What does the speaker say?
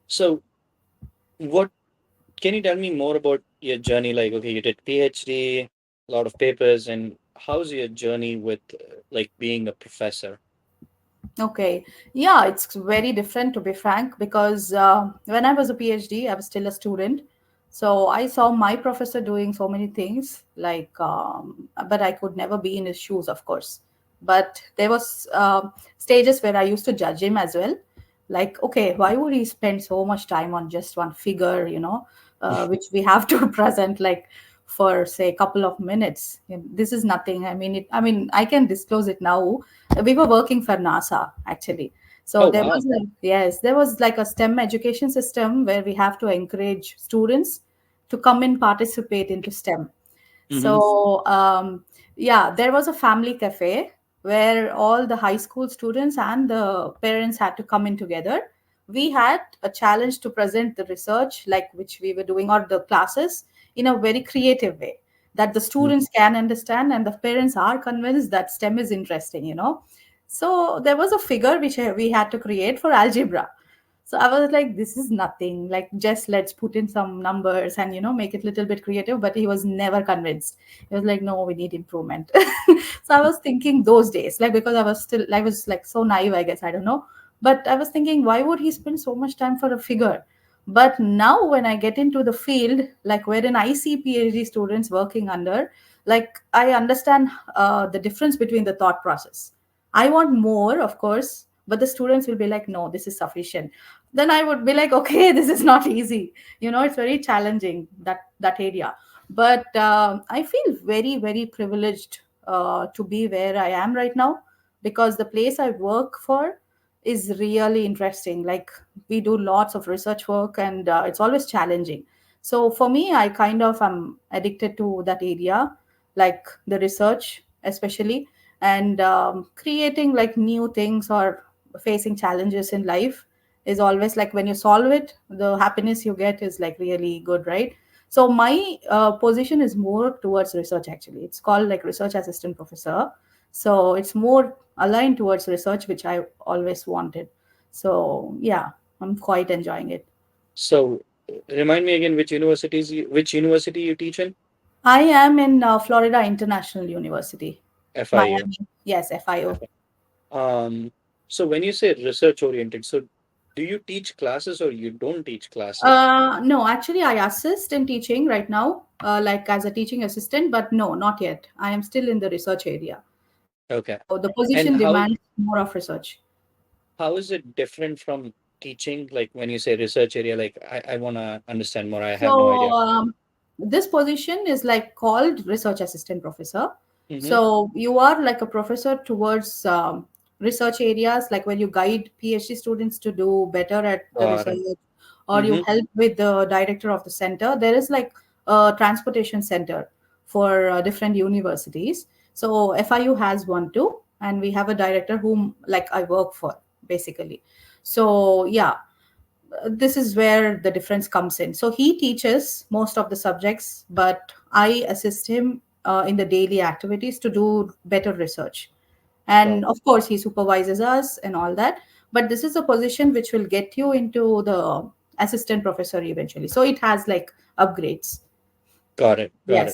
So what can you tell me more about your journey? Like, okay, you did PhD, a lot of papers, and how's your journey with like being a professor? Okay. Yeah, it's very different to be frank because when I was a PhD, I was still a student. So I saw my professor doing so many things, but I could never be in his shoes, of course. But there was stages where I used to judge him as well. Like, okay, why would he spend so much time on just one figure, which we have to present like for say a couple of minutes. This is nothing. I can disclose it now. We were working for NASA actually. So Oh there wow. was there was like a STEM education system where we have to encourage students to come and participate into STEM. Mm-hmm. So yeah, there was a family cafe where all the high school students and the parents had to come in together. We had a challenge to present the research like which we were doing or the classes in a very creative way that the students can understand and the parents are convinced that STEM is interesting. So there was a figure which we had to create for algebra. So I was like, this is nothing. Like, just let's put in some numbers and make it a little bit creative. But he was never convinced. He was like, no, we need improvement. So I was thinking those days, like because I was like so naive, I guess, I don't know. But I was thinking, why would he spend so much time for a figure? But now when I get into the field, like wherein I see PhD students working under, like I understand the difference between the thought process. I want more, of course, but the students will be like, no, this is sufficient. Then I would be like, okay, this is not easy. It's very challenging that area. But I feel very very privileged to be where I am right now because the place I work for is really interesting. Like we do lots of research work and it's always challenging. So for me, I kind of am addicted to that area, like the research especially, and creating like new things or facing challenges in life is always like when you solve it, the happiness you get is like really good, right? So my position is more towards research. Actually, it's called like research assistant professor. So it's more aligned towards research, which I always wanted. So yeah, I'm quite enjoying it. So remind me again which university you teach in? I am in Florida International University, FIU. Miami. Yes, FIO. Okay. So when you say research oriented, so do you teach classes or you don't teach classes? No, actually, I assist in teaching right now, like as a teaching assistant, but no, not yet. I am still in the research area. Okay. So the And position demands more of research. how is it different from teaching? Like when you say research area, like I want to understand more. I have no So idea. this position is like called research assistant professor. Mm-hmm. So you are like a professor towards research areas, like when you guide PhD students to do better at the Got research, it. or you Mm-hmm. help with the director of the center. There is like a transportation center for different universities. So FIU has one too, and we have a director whom like I work for basically. So yeah, this is where the difference comes in. So he teaches most of the subjects, but I assist him in the daily activities to do better research. Got And of course, he supervises us and all that. But this is a position which will get you into the assistant professor eventually. So it has like upgrades. got it. Got Yes. it.